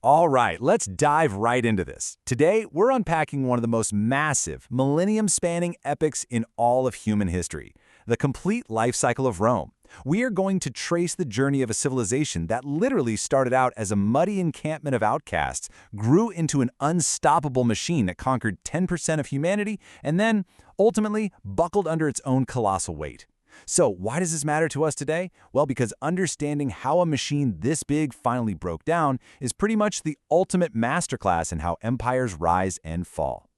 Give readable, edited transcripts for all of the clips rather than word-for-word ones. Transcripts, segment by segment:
All right, let's dive right into this. Today, we're unpacking one of the most massive, millennium-spanning epics in all of human history, the complete life cycle of Rome. We are going to trace the journey of a civilization that literally started out as a muddy encampment of outcasts, grew into an unstoppable machine that conquered 10% of humanity, and then, ultimately, buckled under its own colossal weight. So why does this matter to us today? Well, because understanding how a machine this big finally broke down is pretty much the ultimate masterclass in how empires rise and fall.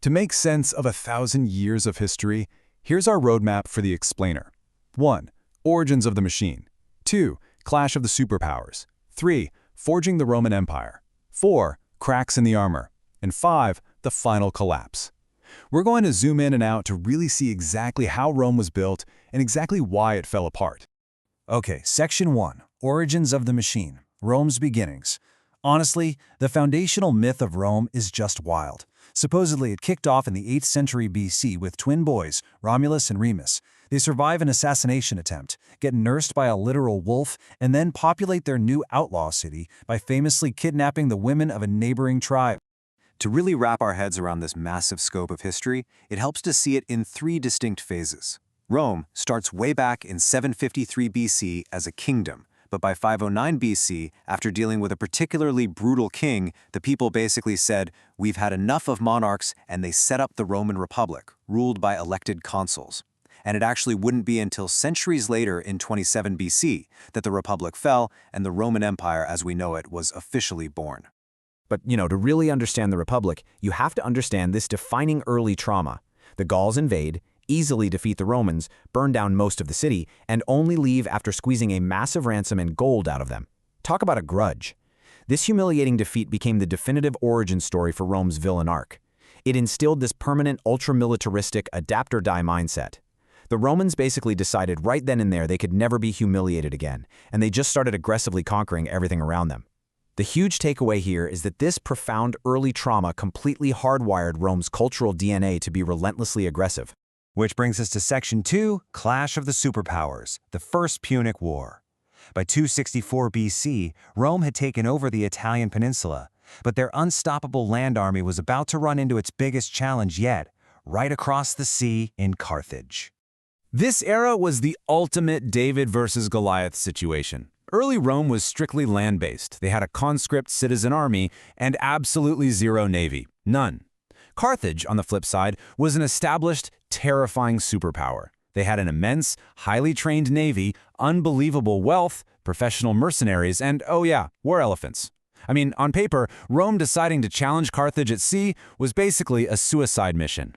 To make sense of 1,000 years of history, here's our roadmap for the explainer. 1. Origins of the machine. 2. Clash of the superpowers. 3. Forging the Roman Empire. 4. Cracks in the armor. And 5. The final collapse. We're going to zoom in and out to really see exactly how Rome was built and exactly why it fell apart. Okay, Section 1. Origins of the Machine. Rome's Beginnings. Honestly, the foundational myth of Rome is just wild. Supposedly, it kicked off in the 8th century BC with twin boys, Romulus and Remus. They survive an assassination attempt, get nursed by a literal wolf, and then populate their new outlaw city by famously kidnapping the women of a neighboring tribe. To really wrap our heads around this massive scope of history, it helps to see it in 3 distinct phases. Rome starts way back in 753 BC as a kingdom, but by 509 BC, after dealing with a particularly brutal king, the people basically said, "We've had enough of monarchs," and they set up the Roman Republic, ruled by elected consuls. And it actually wouldn't be until centuries later in 27 BC that the Republic fell and the Roman Empire as we know it was officially born. But, to really understand the Republic, you have to understand this defining early trauma. The Gauls invade, easily defeat the Romans, burn down most of the city, and only leave after squeezing a massive ransom and gold out of them. Talk about a grudge. This humiliating defeat became the definitive origin story for Rome's villain arc. It instilled this permanent ultra-militaristic adapt-or-die mindset. The Romans basically decided right then and there they could never be humiliated again, and they just started aggressively conquering everything around them. The huge takeaway here is that this profound early trauma completely hardwired Rome's cultural DNA to be relentlessly aggressive. Which brings us to Section 2, Clash of the Superpowers, the First Punic War. By 264 BC, Rome had taken over the Italian peninsula, but their unstoppable land army was about to run into its biggest challenge yet, right across the sea in Carthage. This era was the ultimate David versus Goliath situation. Early Rome was strictly land-based. They had a conscript citizen army and absolutely zero navy. None. Carthage, on the flip side, was an established, terrifying superpower. They had an immense, highly trained navy, unbelievable wealth, professional mercenaries, and, oh yeah, war elephants. I mean, on paper, Rome deciding to challenge Carthage at sea was basically a suicide mission.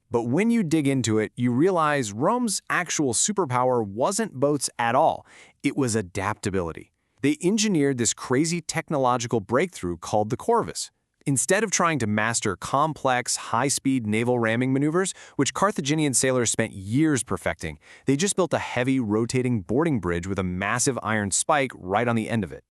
But when you dig into it, you realize Rome's actual superpower wasn't boats at all. It was adaptability. They engineered this crazy technological breakthrough called the corvus. Instead of trying to master complex, high-speed naval ramming maneuvers, which Carthaginian sailors spent years perfecting, they just built a heavy, rotating boarding bridge with a massive iron spike right on the end of it.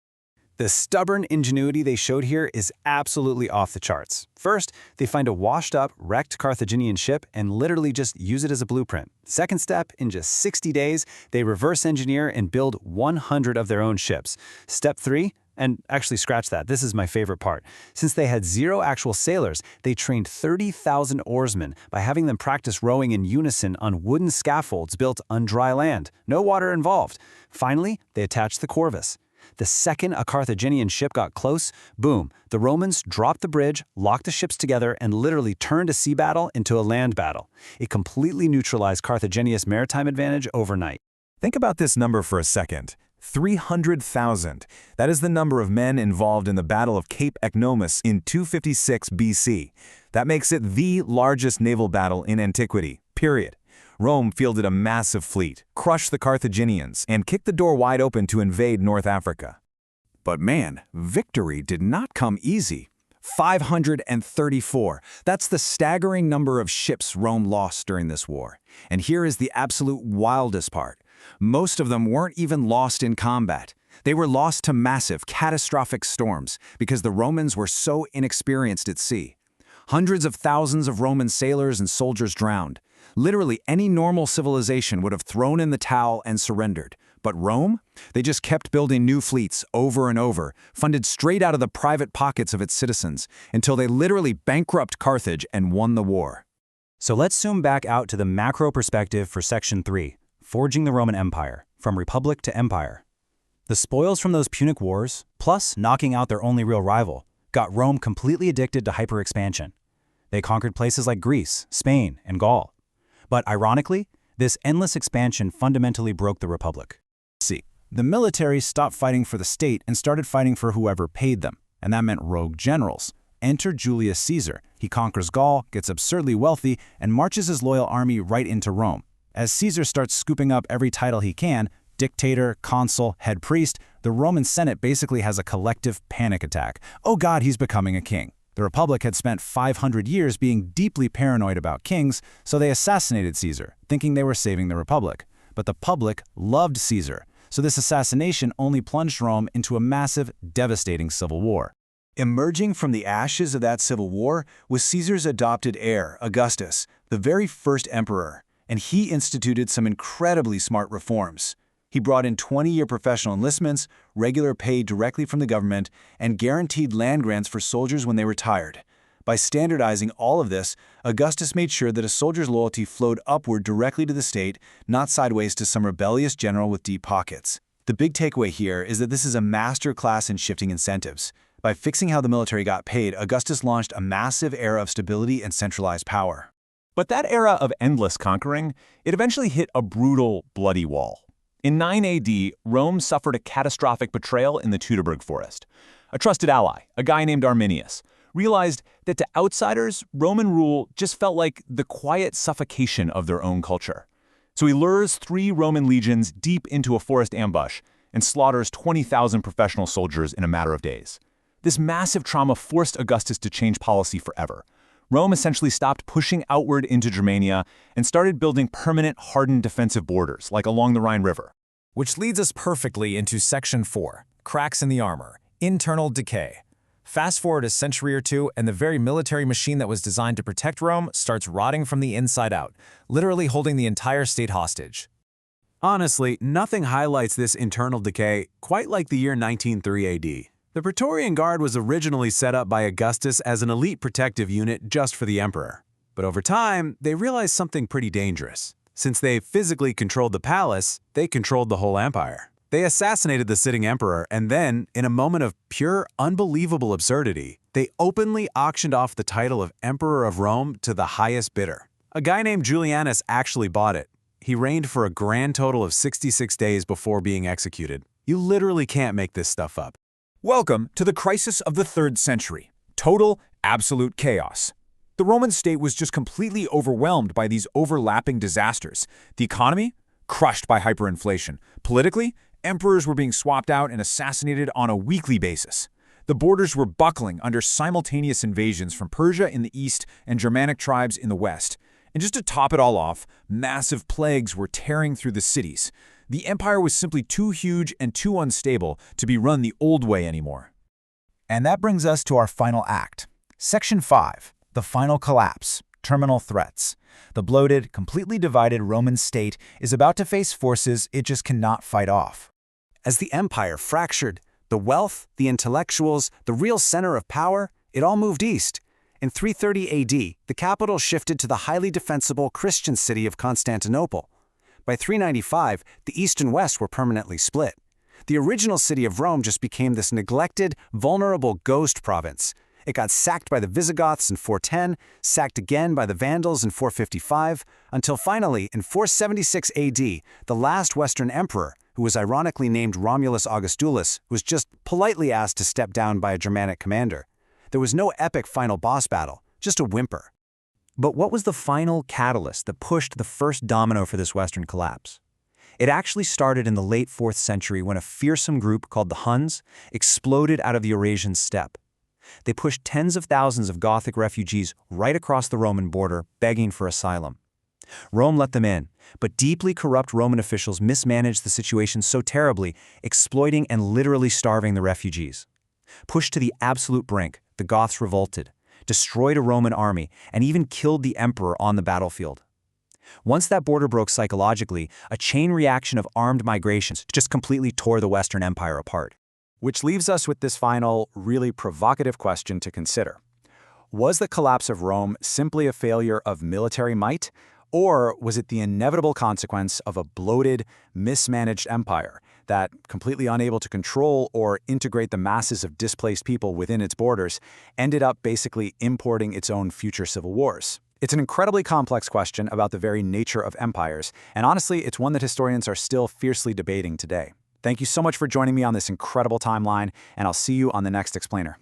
The stubborn ingenuity they showed here is absolutely off the charts. First, they find a washed-up, wrecked Carthaginian ship and literally just use it as a blueprint. Second step, in just 60 days, they reverse engineer and build 100 of their own ships. Step 3, and actually scratch that, this is my favorite part. Since they had 0 actual sailors, they trained 30,000 oarsmen by having them practice rowing in unison on wooden scaffolds built on dry land. No water involved. Finally, they attached the corvus. The second a Carthaginian ship got close, boom, the Romans dropped the bridge, locked the ships together, and literally turned a sea battle into a land battle. It completely neutralized Carthaginia's maritime advantage overnight. Think about this number for a second. 300,000. That is the number of men involved in the Battle of Cape Ecnomus in 256 BC. That makes it the largest naval battle in antiquity, period. Rome fielded a massive fleet, crushed the Carthaginians, and kicked the door wide open to invade North Africa. But man, victory did not come easy. 534. That's the staggering number of ships Rome lost during this war. And here is the absolute wildest part. Most of them weren't even lost in combat. They were lost to massive, catastrophic storms because the Romans were so inexperienced at sea. Hundreds of thousands of Roman sailors and soldiers drowned. Literally any normal civilization would have thrown in the towel and surrendered. But Rome? They just kept building new fleets over and over, funded straight out of the private pockets of its citizens, until they literally bankrupted Carthage and won the war. So let's zoom back out to the macro perspective for Section 3, Forging the Roman Empire, from Republic to Empire. The spoils from those Punic Wars, plus knocking out their only real rival, got Rome completely addicted to hyper-expansion. They conquered places like Greece, Spain, and Gaul. But ironically, this endless expansion fundamentally broke the Republic. See, the military stopped fighting for the state and started fighting for whoever paid them, and that meant rogue generals. Enter Julius Caesar. He conquers Gaul, gets absurdly wealthy, and marches his loyal army right into Rome. As Caesar starts scooping up every title he can, dictator, consul, head priest, the Roman Senate basically has a collective panic attack. Oh God, he's becoming a king. The Republic had spent 500 years being deeply paranoid about kings, so they assassinated Caesar, thinking they were saving the Republic. But the public loved Caesar, so this assassination only plunged Rome into a massive, devastating civil war. Emerging from the ashes of that civil war was Caesar's adopted heir, Augustus, the very first emperor, and he instituted some incredibly smart reforms. He brought in 20-year professional enlistments, regular pay directly from the government, and guaranteed land grants for soldiers when they retired. By standardizing all of this, Augustus made sure that a soldier's loyalty flowed upward directly to the state, not sideways to some rebellious general with deep pockets. The big takeaway here is that this is a master class in shifting incentives. By fixing how the military got paid, Augustus launched a massive era of stability and centralized power. But that era of endless conquering, it eventually hit a brutal, bloody wall. In 9 AD, Rome suffered a catastrophic betrayal in the Teutoburg Forest. A trusted ally, a guy named Arminius, realized that to outsiders, Roman rule just felt like the quiet suffocation of their own culture. So he lures 3 Roman legions deep into a forest ambush and slaughters 20,000 professional soldiers in a matter of days. This massive trauma forced Augustus to change policy forever. Rome essentially stopped pushing outward into Germania and started building permanent, hardened defensive borders, like along the Rhine River. Which leads us perfectly into Section 4, Cracks in the Armor, Internal Decay. Fast forward a century or two, and the very military machine that was designed to protect Rome starts rotting from the inside out, literally holding the entire state hostage. Honestly, nothing highlights this internal decay quite like the year 1903 AD. The Praetorian Guard was originally set up by Augustus as an elite protective unit just for the emperor. But over time, they realized something pretty dangerous. Since they physically controlled the palace, they controlled the whole empire. They assassinated the sitting emperor, and then, in a moment of pure, unbelievable absurdity, they openly auctioned off the title of Emperor of Rome to the highest bidder. A guy named Julianus actually bought it. He reigned for a grand total of 66 days before being executed. You literally can't make this stuff up. Welcome to the crisis of the 3rd century. Total, absolute chaos. The Roman state was just completely overwhelmed by these overlapping disasters. The economy? Crushed by hyperinflation. Politically? Emperors were being swapped out and assassinated on a weekly basis. The borders were buckling under simultaneous invasions from Persia in the east and Germanic tribes in the west. And just to top it all off, massive plagues were tearing through the cities. The empire was simply too huge and too unstable to be run the old way anymore. And that brings us to our final act. Section 5, the final collapse, terminal threats. The bloated, completely divided Roman state is about to face forces it just cannot fight off. As the empire fractured, the wealth, the intellectuals, the real center of power, it all moved east. In 330 AD, the capital shifted to the highly defensible Christian city of Constantinople. By 395, the east and west were permanently split. The original city of Rome just became this neglected, vulnerable ghost province. It got sacked by the Visigoths in 410, sacked again by the Vandals in 455, until finally, in 476 AD, the last Western emperor, who was ironically named Romulus Augustulus, was just politely asked to step down by a Germanic commander. There was no epic final boss battle, just a whimper. But what was the final catalyst that pushed the first domino for this Western collapse? It actually started in the late 4th century when a fearsome group called the Huns exploded out of the Eurasian steppe. They pushed tens of thousands of Gothic refugees right across the Roman border, begging for asylum. Rome let them in, but deeply corrupt Roman officials mismanaged the situation so terribly, exploiting and literally starving the refugees. Pushed to the absolute brink, the Goths revolted, destroyed a Roman army, and even killed the emperor on the battlefield. Once that border broke psychologically, a chain reaction of armed migrations just completely tore the Western Empire apart. Which leaves us with this final, really provocative question to consider. Was the collapse of Rome simply a failure of military might, or was it the inevitable consequence of a bloated, mismanaged empire that, completely unable to control or integrate the masses of displaced people within its borders, ended up basically importing its own future civil wars? It's an incredibly complex question about the very nature of empires, and honestly, it's one that historians are still fiercely debating today. Thank you so much for joining me on this incredible timeline, and I'll see you on the next explainer.